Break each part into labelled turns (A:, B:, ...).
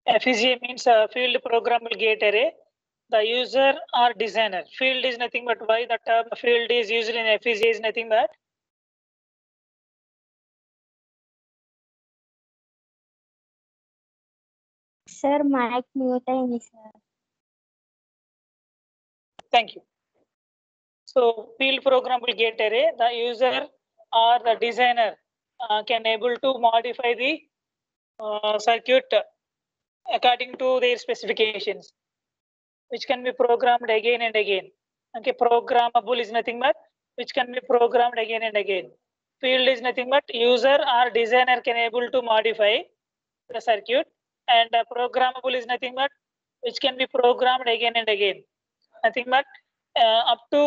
A: FPGA means field programmable gate array. The user or designer. Field is nothing but why the term field is used in FPGA is nothing but
B: Sir, mic mute అయింది sir.
A: thank you. So field programmable gate array, the user or the designer can able to modify the circuit according to their specifications, which can be programmed again and again. Okay, programmable is nothing but which can be programmed again and again. Field is nothing but user or designer can able to modify the circuit, and programmable is nothing but which can be programmed again and again. Nothing but up to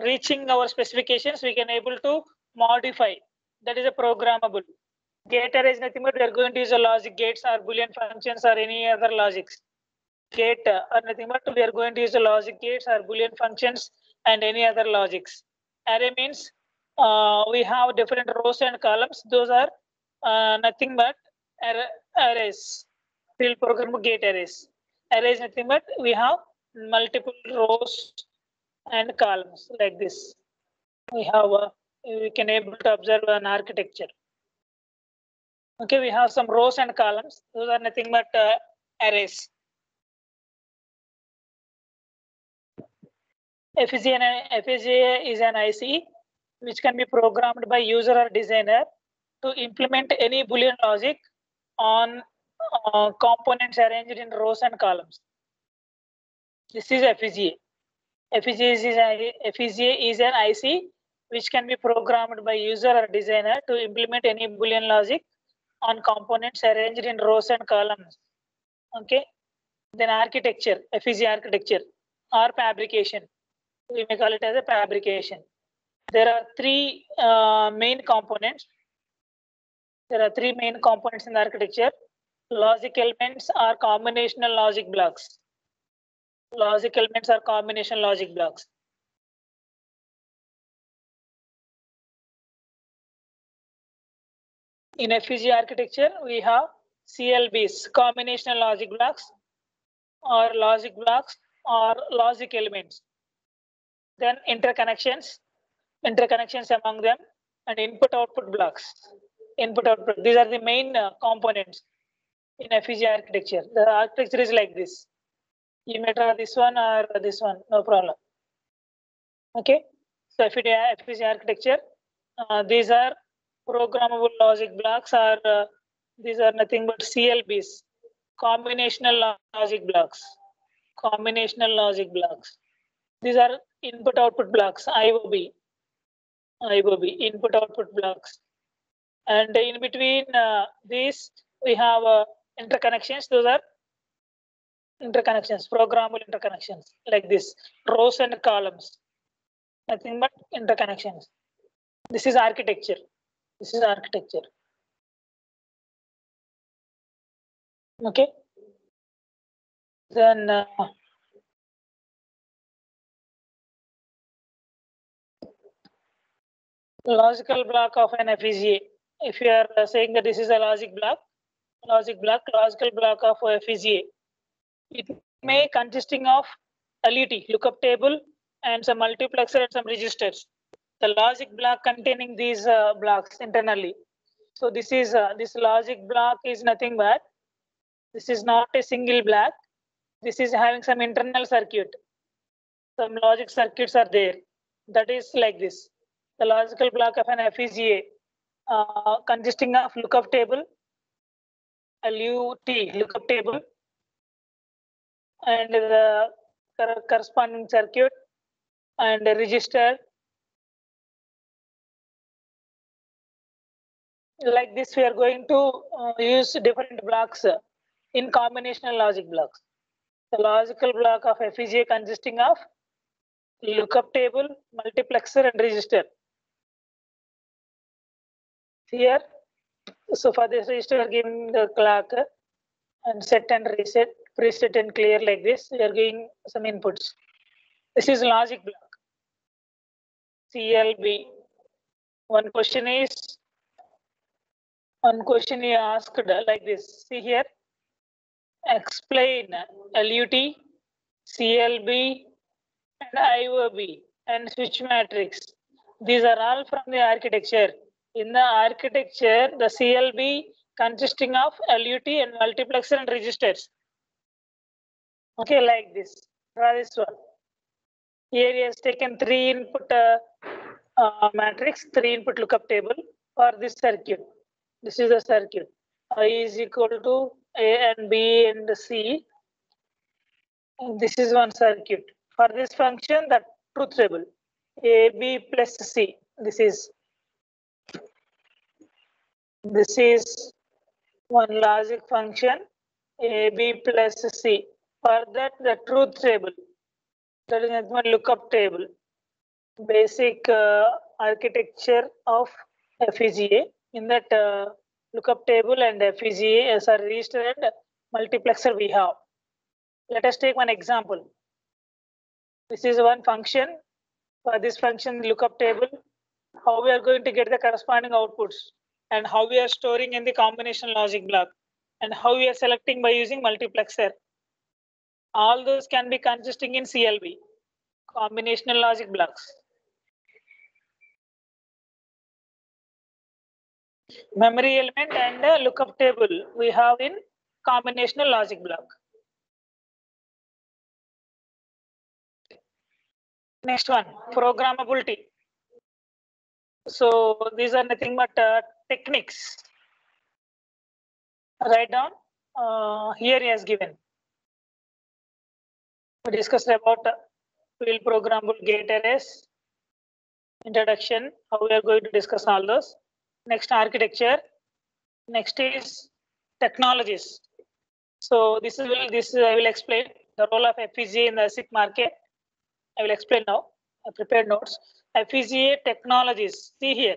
A: reaching our specifications, we can able to modify. That is a programmable. Gate array is nothing but we are going to use a logic gates or Boolean functions or any other logics. Gate or nothing but we are going to use the logic gates or Boolean functions and any other logics. Array means we have different rows and columns. Those are nothing but arrays. Field programmable gate arrays. Array is nothing but we have multiple rows and columns like this. We have we can able to observe an architecture. Okay, we have some rows and columns. Those are nothing but arrays. FPGA is an IC which can be programmed by user or designer to implement any Boolean logic on components arranged in rows and columns. This is FPGA. FPGA is an IC which can be programmed by user or designer to implement any Boolean logic on components arranged in rows and columns. Okay. Then architecture, FPGA architecture or fabrication. We may call it as a fabrication. There are three main components. There are three main components in the architecture. Logic elements are combinational logic blocks. Logic elements are combination logic blocks. In FPGA architecture, we have CLBs, combinational logic blocks, or logic blocks, or logic elements. Then interconnections among them, and input-output blocks. Input-output. These are the main components in FPGA architecture. The architecture is like this. You may draw this one or this one, no problem. Okay. So FPGA architecture, these are programmable logic blocks, or these are nothing but CLBs, combinational logic blocks. Combinational logic blocks. These are input-output blocks, IOB, input-output blocks. And in between these, we have interconnections. Those are interconnections, programmable interconnections, like this, rows and columns. Nothing but interconnections. This is architecture. This is architecture. Okay. Then logical block of an FPGA. If you are saying that this is a logic block, logical block of FPGA. It may consisting of LUT, lookup table, and some multiplexer and some registers. The logic block containing these blocks internally. So this is this logic block is nothing but this is not a single block. This is having some internal circuit. Some logic circuits are there. That is like this. The logical block of an FPGA consisting of lookup table, LUT, lookup table, and the corresponding circuit and a register. Like this, we are going to use different blocks in combinational logic blocks. The logical block of FPGA consisting of lookup table, multiplexer, and register. Here, so for this register, we are giving the clock and set and reset, preset and clear like this. We are giving some inputs. This is logic block. CLB. One question is asked like this. See here, explain LUT, CLB, and IOB and switch matrix. These are all from the architecture. In the architecture, the CLB consisting of LUT and multiplexer and registers. Okay, like this. Draw this one. Here he has taken 3 input matrix, 3 input lookup table for this circuit. This is the circuit. I is equal to A and B and C. And this is one circuit. For this function, the truth table. AB plus C. This is one logic function, AB plus C. For that, the truth table. That is one lookup table. Basic architecture of FPGA. In that lookup table and FPGA as a register and multiplexer we have. Let us take one example. This is one function. For this function lookup table, how we are going to get the corresponding outputs and how we are storing in the combination logic block and how we are selecting by using multiplexer. All those can be consisting in CLB, combinational logic blocks. Memory element and lookup table we have in combinational logic block. Next one, programmability. So these are nothing but techniques. Write down. Here he has given. We discussed about field programmable gate arrays, introduction, how we are going to discuss all those. Next, architecture. Next is technologies. So this I will explain the role of FPGA in the ASIC market. I will explain now. I prepared notes. FPGA technologies. See here.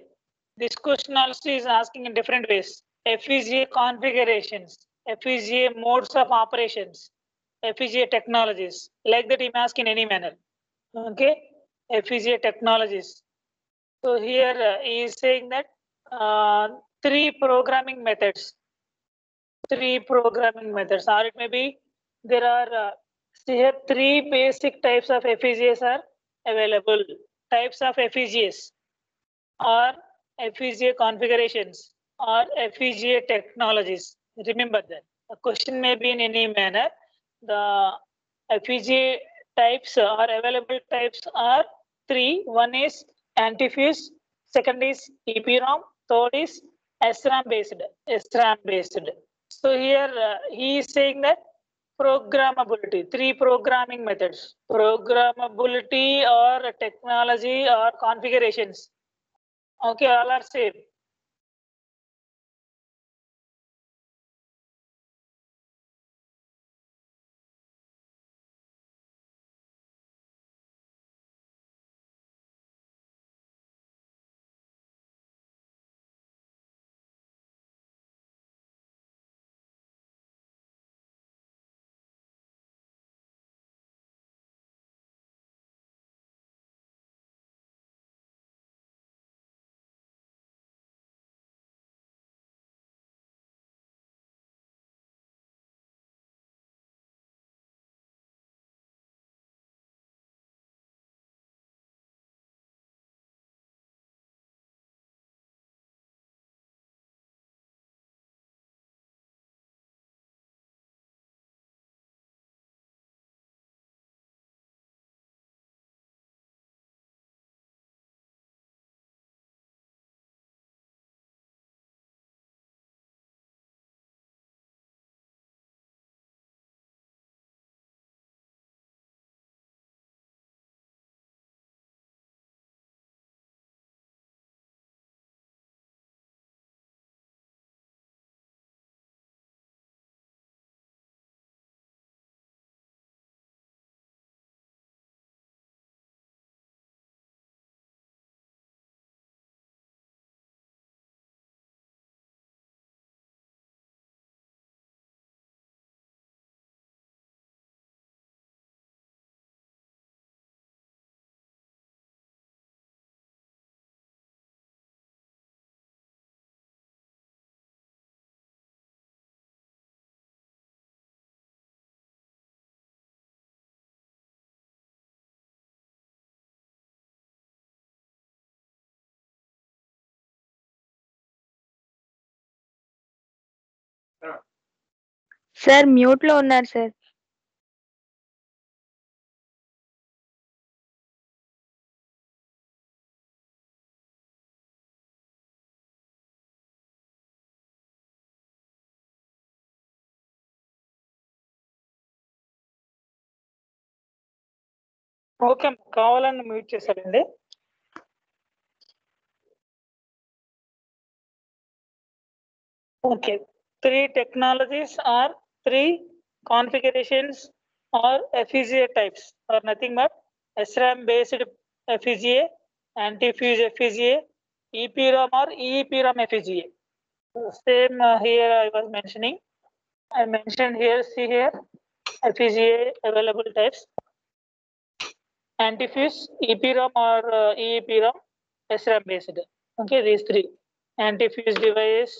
A: This question also is asking in different ways. FPGA configurations, FPGA modes of operations, FPGA technologies. Like that, he may ask in any manner. Okay, FPGA technologies. So here he is saying that 3 programming methods. 3 programming methods, or it may be there are here 3 basic types of FPGAs are available. Types of FPGAs or FPGA configurations or FPGA technologies. Remember that the question may be in any manner. The FPGA types or available types are 3. One is antifuse, second is EPROM, third is SRAM based. So here he is saying that programmability, 3 programming methods, programmability or technology or configurations. Okay, all are same.
B: Sir mute లో ఉన్నారు sir.
A: Okay, కావాలని mute చేశారండి. Okay, 3 technologies or 3 configurations or FPGA types are nothing but SRAM based FPGA, anti-fuse FPGA, EPROM or EEPROM FPGA. Same here I was mentioning. I mentioned here, see here, FPGA available types: anti-fuse, EPROM or EEPROM, SRAM based. Okay, these 3 anti-fuse device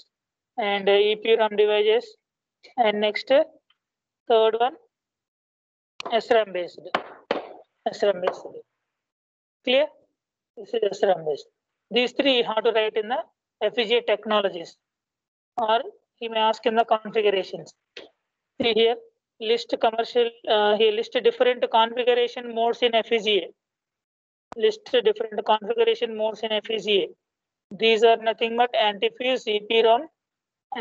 A: and EPROM devices, and next third one SRAM based. SRAM based. Clear? This is SRAM based. These 3 you have to write in the FPGA technologies, or he may ask in the configurations. See here, list commercial. He list different configuration modes in FPGA. List different configuration modes in FPGA. These are nothing but anti-fuse, EPROM,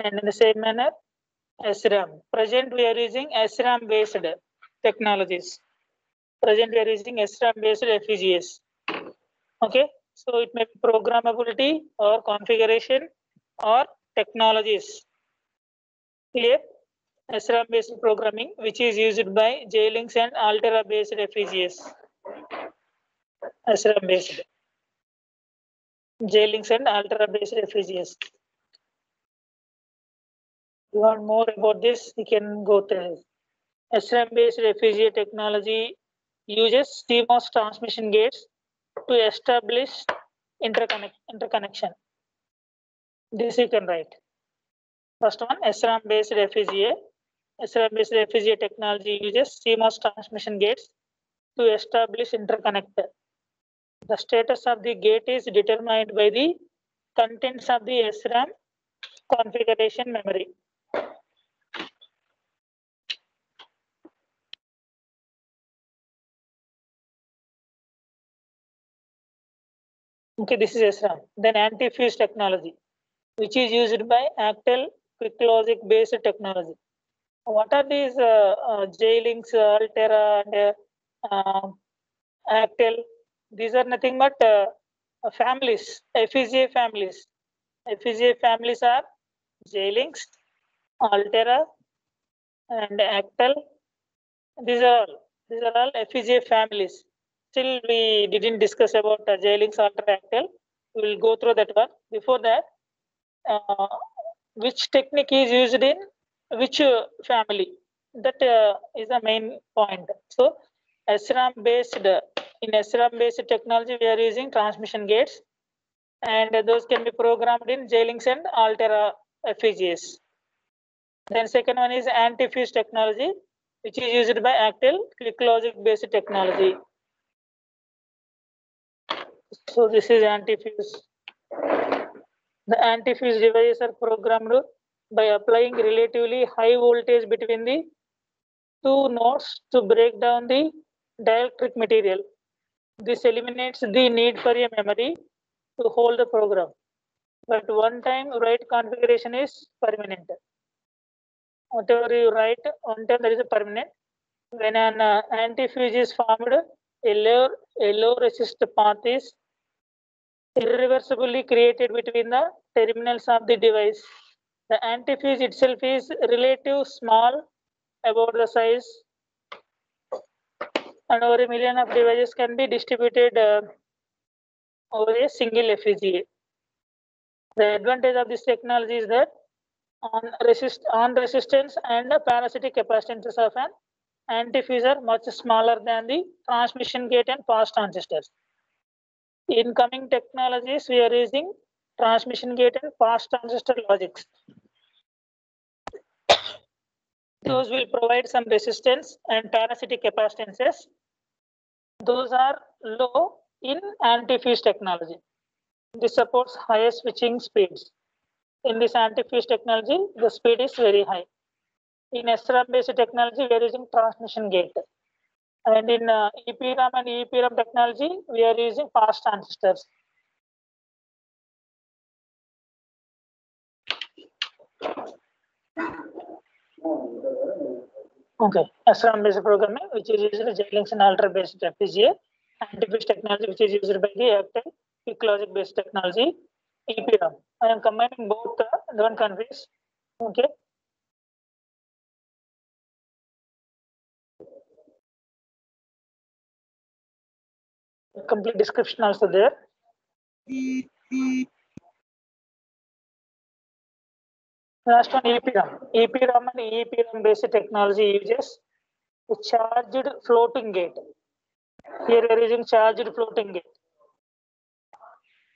A: and in the same manner SRAM. Present we are using SRAM based technologies. Present we are using SRAM based FPGAs. Okay, so it may be programmability or configuration or technologies. Clear? SRAM based programming, which is used by J-Links and Altera based FPGAs. SRAM based. J-Links and Altera based FPGAs. You want more about this, you can go to SRAM based FPGA technology uses CMOS transmission gates to establish interconnection. This you can write. First one, SRAM based FPGA. SRAM based FPGA technology uses CMOS transmission gates to establish interconnect. The status of the gate is determined by the contents of the SRAM configuration memory. Okay, this is SRAM. Then anti-fuse technology, which is used by Actel quick logic based technology. What are these J-Links, Altera, and Actel? These are nothing but families, FPGA families. FPGA families are J-Links, Altera, and Actel. These are all FPGA families. Still, we didn't discuss about J-Links, Altera, Actel. We will go through that one. Before that, which technique is used in which family? That is the main point. So, SRAM based, in SRAM based technology, we are using transmission gates, and those can be programmed in J-Links and Altera FPGAs. Then second one is anti-fuse technology, which is used by Actel quick logic based technology. So this is anti-fuse. The anti-fuse devices are programmed by applying relatively high voltage between the 2 nodes to break down the dielectric material. This eliminates the need for a memory to hold the program, but one-time write configuration is permanent. Whatever you write one time, that is a permanent. When an anti-fuse is formed, a low resist path is irreversibly created between the terminals of the device. The anti-fuse itself is relatively small, about the size, and over a million of devices can be distributed over a single FPGA. The advantage of this technology is that on resistance and parasitic capacitances of an anti-fuse are much smaller than the transmission gate and pass transistors. In coming technologies, we are using transmission gate and pass transistor logics. Those will provide some resistance and parasitic capacitances. Those are low in anti-fuse technology. This supports higher switching speeds. In this anti-fuse technology, the speed is very high. In SRAM based technology, we are using transmission gate. And in EPRAM and EEPRAM technology, we are using fast transistors. Okay, SRAM based programming, which is used in J-Junction alter based FPGA, anti-fuse technology, which is used by the Active quick logic based technology, EPRAM. I am combining both, don't confuse. Okay. The complete description also there. Last one, EPRAM. EPRAM and EEPRAM based technology uses a charged floating gate. Here we are using charged floating gate.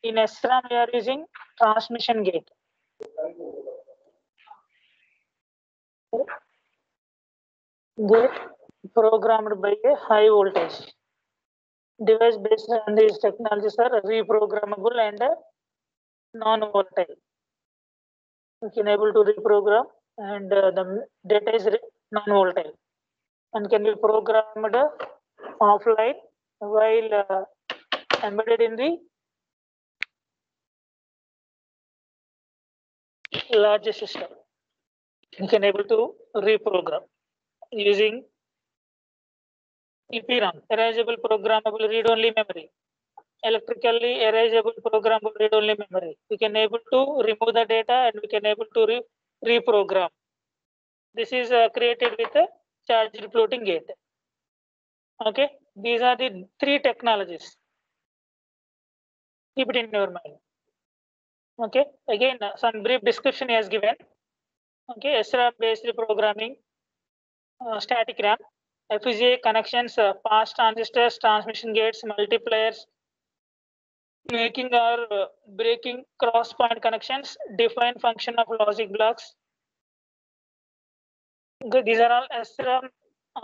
A: In SRAM, we are using transmission gate. Gate programmed by a high voltage. Device based on these technologies are reprogrammable and non-volatile. We can able to reprogram, and the data is non-volatile and can be programmed offline while embedded in the larger system. We can able to reprogram using EPRAM, erasable programmable read-only memory, electrically erasable programmable read-only memory. We can able to remove the data and we can able to reprogram. This is created with a charged floating gate. Okay, these are the three technologies. Keep it in your mind. Okay, again some brief description is given. Okay, SRAM based programming, static RAM, FPGA connections, fast transistors, transmission gates, multipliers, making or breaking cross point connections, define function of logic blocks. Okay, these are all SRAM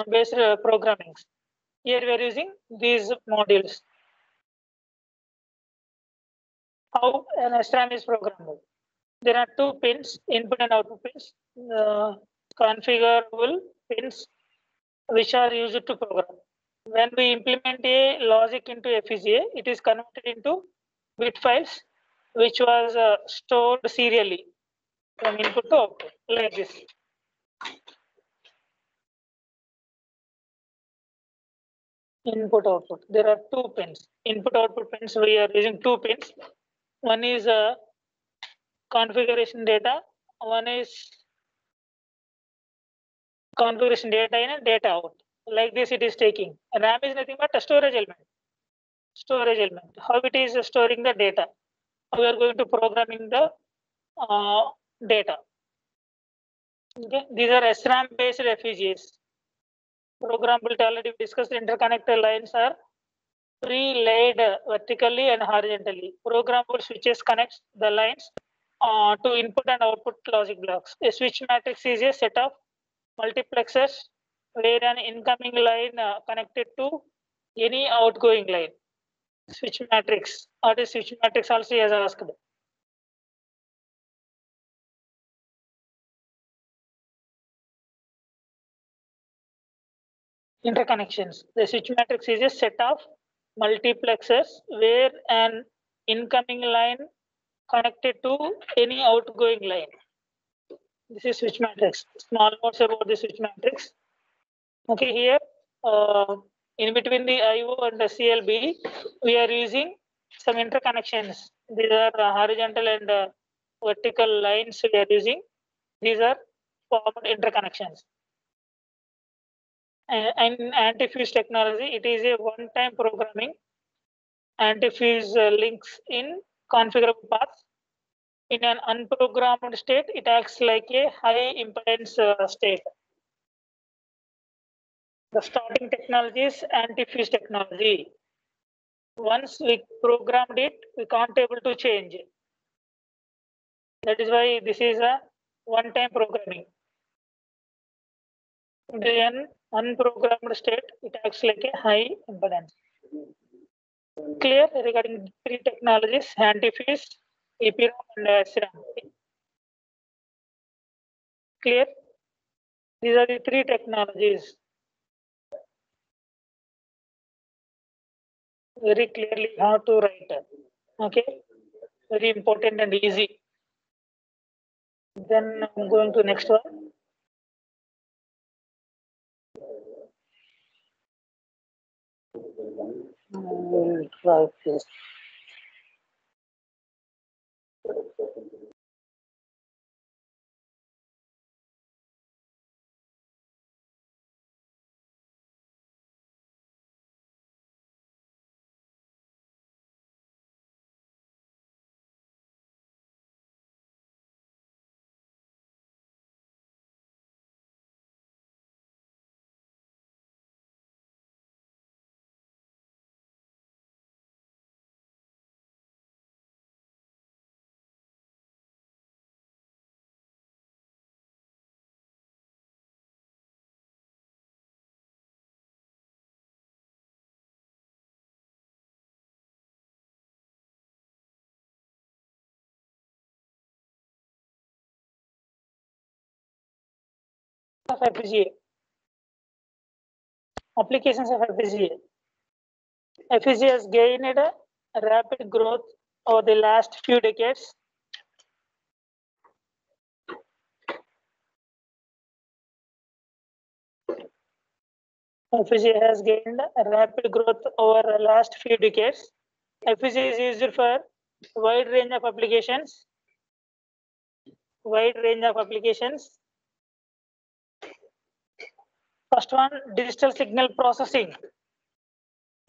A: based programmings. Here we are using these modules. How an SRAM is programmable? There are two pins, input and output pins, configurable pins, which are used to program. When we implement a logic into FPGA, it is converted into bit files, which was stored serially from input to output, like this. Input output. There are two pins. Input output pins. We are using two pins. One is configuration data. One is configuration data in and data out. Like this, it is taking. RAM is nothing but a storage element. Storage element. How it is storing the data? We are going to programming the data. Okay, these are SRAM based FPGAs. Programmability already discussed. Interconnector lines are pre-laid vertically and horizontally. Programmable switches connects the lines to input and output logic blocks. A switch matrix is a set of multiplexers where an incoming line connected to any outgoing line. Switch matrix. What is switch matrix also as asked. Interconnections. The switch matrix is a set of multiplexers where an incoming line connected to any outgoing line. This is switch matrix. Small notes about the switch matrix. Okay, here in between the IO and the CLB, we are using some interconnections. These are horizontal and vertical lines we are using. These are formed interconnections. And anti-fuse technology, it is a one-time programming. Anti-fuse links in configurable paths. In an unprogrammed state, it acts like a high impedance state. The starting technology is anti-fuse technology. Once we programmed it, we can't able to change it. That is why this is a one-time programming. In an unprogrammed state, it acts like a high impedance. Clear regarding three technologies: anti-fuse, EPRAM, and SRAM. Clear? These are the three technologies. Very clearly how to write. Okay, very important and easy. Then I'm going to next one. We'll try this. Of FPGA. Applications of FPGA. FPGA has gained a rapid growth over the last few decades. FPGA has gained a rapid growth over the last few decades. FPGA is used for wide range of applications. Wide range of applications. First one, digital signal processing.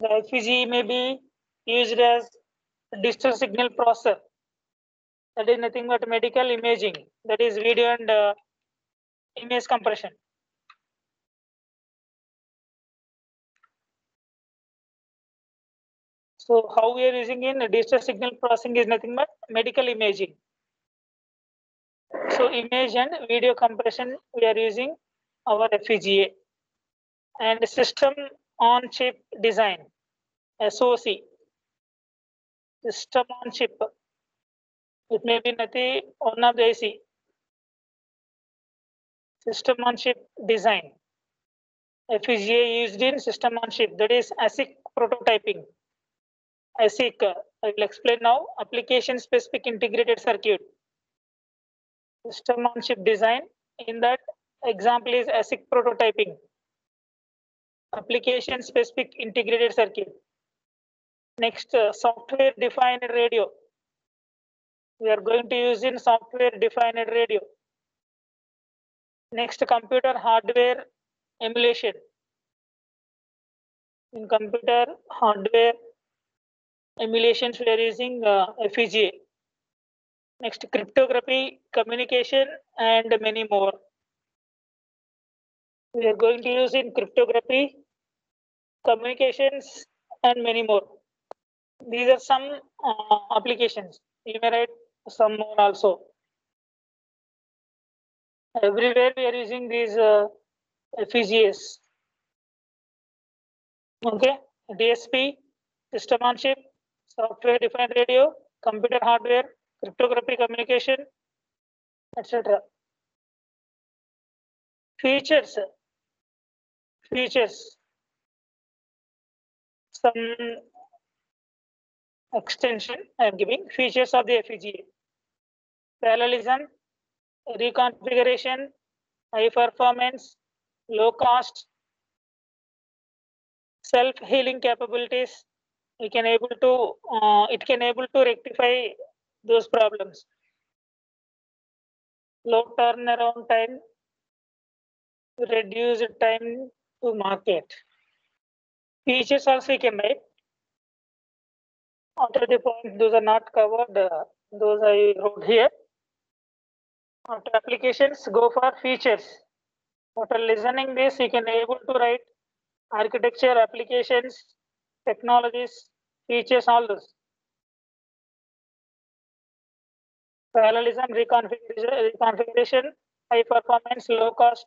A: The FPGA may be used as digital signal processor. That is nothing but medical imaging. That is video and image compression. So how we are using in digital signal processing is nothing but medical imaging. So image and video compression, we are using our FPGA. And system on chip design, SoC. System on chip. It may be nothing one of the IC. System on chip design. FPGA used in system on chip, that is ASIC prototyping. ASIC, I will explain now. Application specific integrated circuit. System on chip design. In that example is ASIC prototyping. Application specific integrated circuit. Next, software defined radio. We are going to use in software defined radio. Next, computer hardware emulation. In computer hardware emulations, we are using FPGA. Next, cryptography, communication, and many more. We are going to use in cryptography, communications, and many more. These are some applications. You may write some more also. Everywhere we are using these FPGAs. Okay, DSP, system on chip, software defined radio, computer hardware, cryptography, communication, etc. Features. Some extension I am giving. Features of the FPGA. Parallelism, reconfiguration, high performance, low cost, self-healing capabilities. It can able to rectify those problems. Low turnaround time, reduce time to market. Features also you can write. After the point, those are not covered. Those I wrote here. After applications, go for features. After listening this, you can able to write architecture, applications, technologies, features, all those. Parallelism, reconfiguration, high performance, low cost,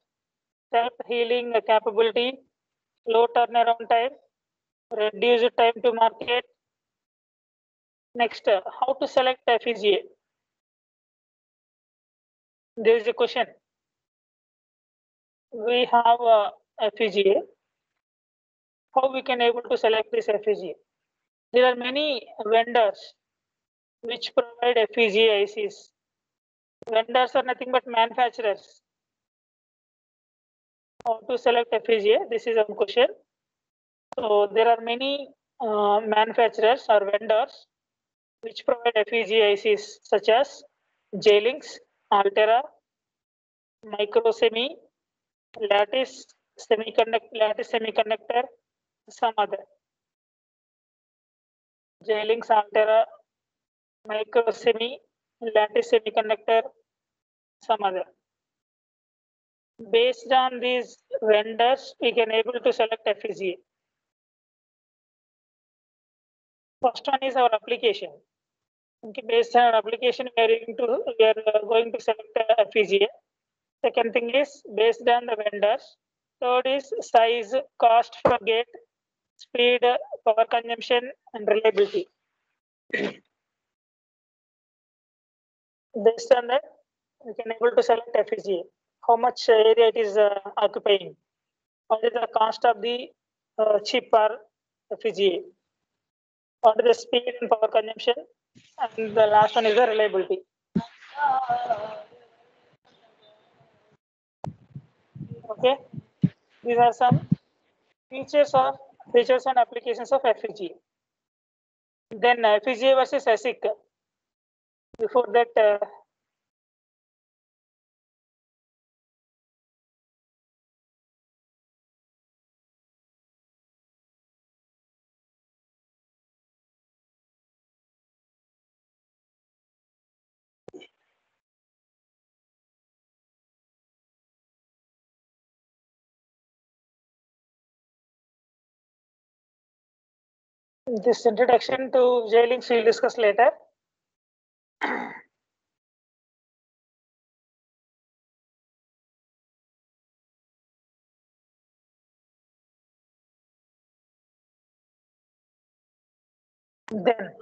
A: self-healing capability, low turnaround time, reduce time to market. Next, how to select FPGA? There is a question. we have FPGA. How we can able to select this FPGA? There are many vendors which provide FPGA ICs. Vendors are nothing but manufacturers. How to select FPGA? This is one question. So there are many manufacturers or vendors which provide FPGA ICs such as J-Links, Altera, Microsemi, Lattice Semiconductor, some other. J-Links, Altera, Microsemi, Lattice Semiconductor, some other. Based on these vendors, we can able to select FPGA. First one is our application. Okay, based on our application, we are going to select FPGA. Second thing is based on the vendors. Third is size, cost per gate, speed, power consumption, and reliability. Based on that, we can able to select FPGA. How much area it is occupying? What is the cost of the chip or FPGA? What is the speed and power consumption? And the last one is the reliability. Okay, these are some features and applications of FPGA. Then FPGA versus ASIC. Before that, this introduction to J-Links we'll discuss later. Then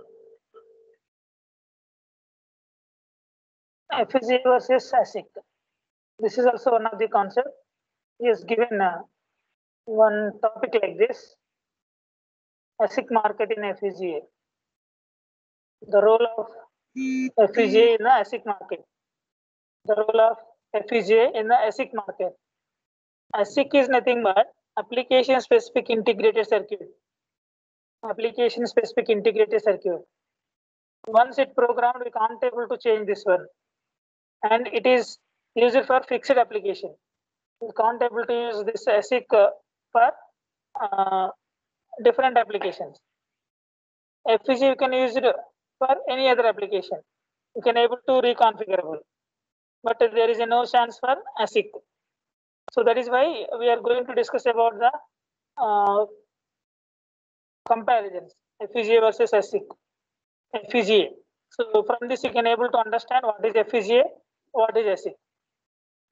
A: FPGA versus ASIC. This is also one of the concepts. He has given one topic like this: ASIC market in FPGA. The role of FPGA in the ASIC market. The role of FPGA in the ASIC market. ASIC is nothing but application specific integrated circuit. Application specific integrated circuit. Once it programmed, we can't able to change this one, and it is used for fixed application. We can't able to use this ASIC for different applications. FPGA you can use it for any other application. You can able to reconfigurable, but there is no chance for ASIC. So that is why we are going to discuss about the comparisons FPGA versus ASIC. FPGA. So from this you can able to understand what is FPGA, what is ASIC.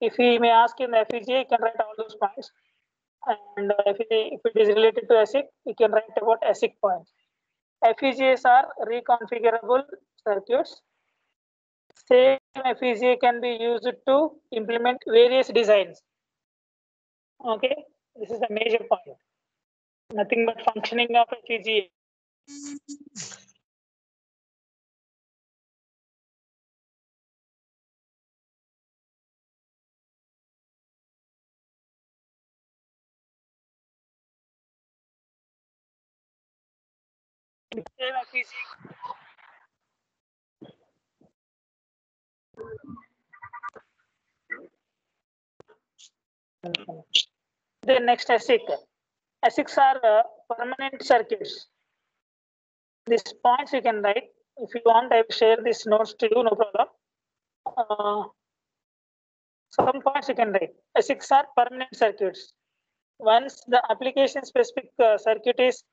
A: If he may ask in the FPGA, you can write all those points. And if it is related to ASIC, you can write about ASIC points. FPGAs are reconfigurable circuits. Same FPGA can be used to implement various designs. Okay, this is the major point. Nothing but functioning of FPGA. Same FPGA. The next ASIC. ASICs are permanent circuits. These points you can write. If you want, I will share these notes to you, no problem. Some points you can write. ASICs are permanent circuits. Once the application specific circuit is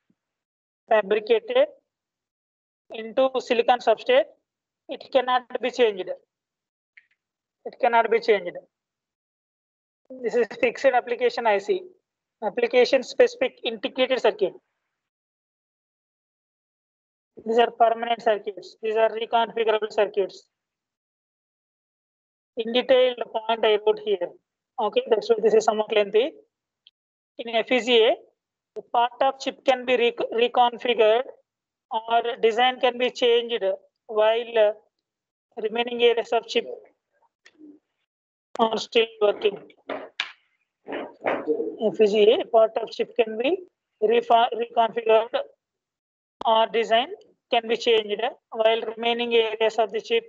A: fabricated into silicon substrate, it cannot be changed. It cannot be changed. This is fixed application IC. Application specific integrated circuit. These are permanent circuits. These are reconfigurable circuits. In detail, the point I wrote here. Okay, that's why this is somewhat lengthy. In FPGA, the part of chip can be reconfigured or design can be changed while remaining areas of chip are still working. FPGA, part of chip can be reconfigured or design can be changed while remaining areas of the chip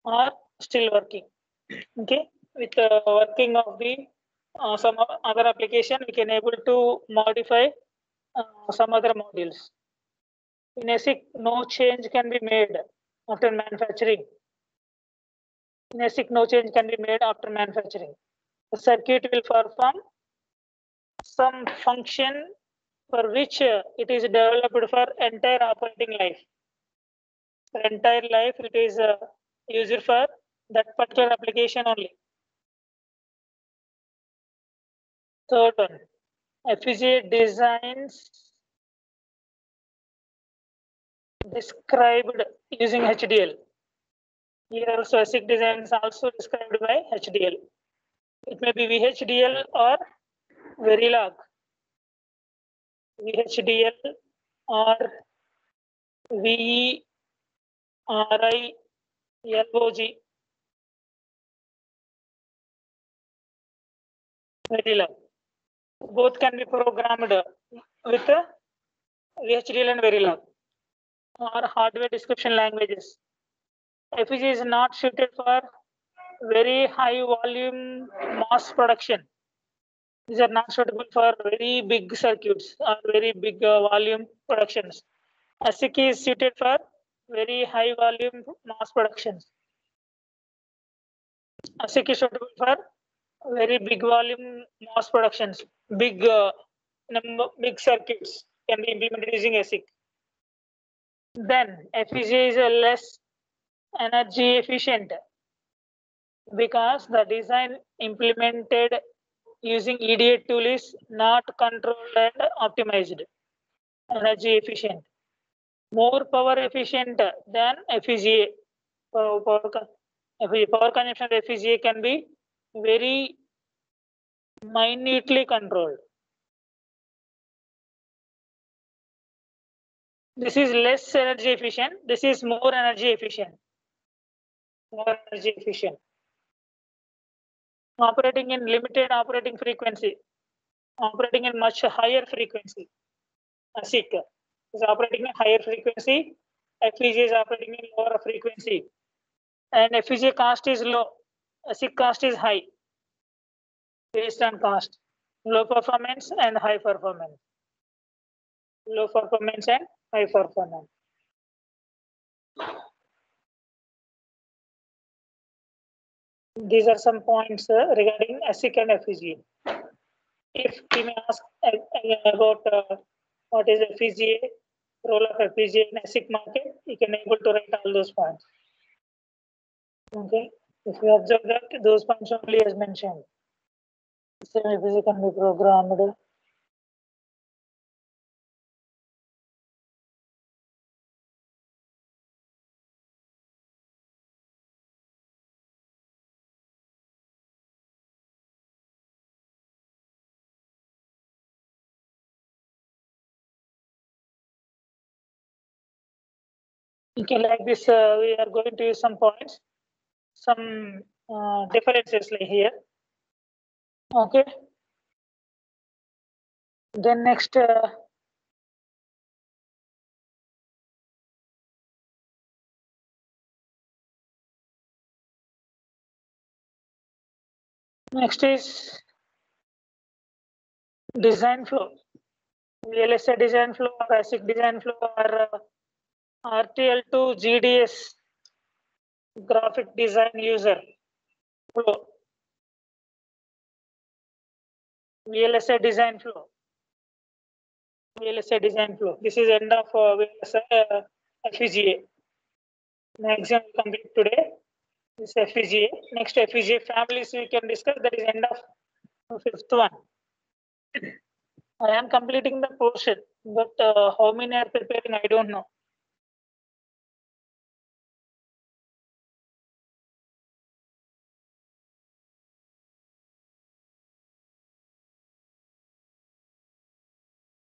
A: are still working. Okay, with the working of the some other application, we can able to modify some other modules. In ASIC, no change can be made after manufacturing. In ASIC, no change can be made after manufacturing. The circuit will perform some function for which it is developed for entire operating life. For entire life, it is used for that particular application only. Third one, FPGA designs described using HDL. Here also ASIC design is also described by HDL. It may be VHDL or Verilog. VHDL or VERILOG. Verilog. Both can be programmed with VHDL and Verilog or hardware description languages. FPGA is not suited for very high volume mass production. These are not suitable for very big circuits or very big volume productions. ASIC is suited for very high volume mass productions. ASIC is suitable for very big volume mass productions. Big big circuits can be implemented using ASIC. Then FPGA is less energy efficient because the design implemented using EDA tool is not controlled and optimized. Energy efficient. More power efficient than FPGA. Power consumption of FPGA can be very minutely controlled. This is less energy efficient. This is more energy efficient. More energy efficient. Operating in limited operating frequency. Operating in much higher frequency. ASIC is operating in higher frequency. FPGA is operating in lower frequency. And FPGA cost is low. ASIC cost is high. Based on cost. Low performance and high performance. Low performance and high performance. These are some points regarding ASIC and FPGA. If we may ask about what is FPGA, role of FPGA in ASIC market, you can able to write all those points. Okay, if you observe that those points only as mentioned. Same FPGA can be programmed. Okay, like this, we are going to use some points, some differences like here. Okay. Then next, next is design flow. VLSI design flow or ASIC design flow or RTL to GDS graphic design user flow. VLSI design flow. VLSI design flow. This is end of VLSI FPGA. Maximum complete today. This FPGA. Next FPGA families we can discuss. That is end of fifth one. I am completing the portion, but how many are preparing, I don't know.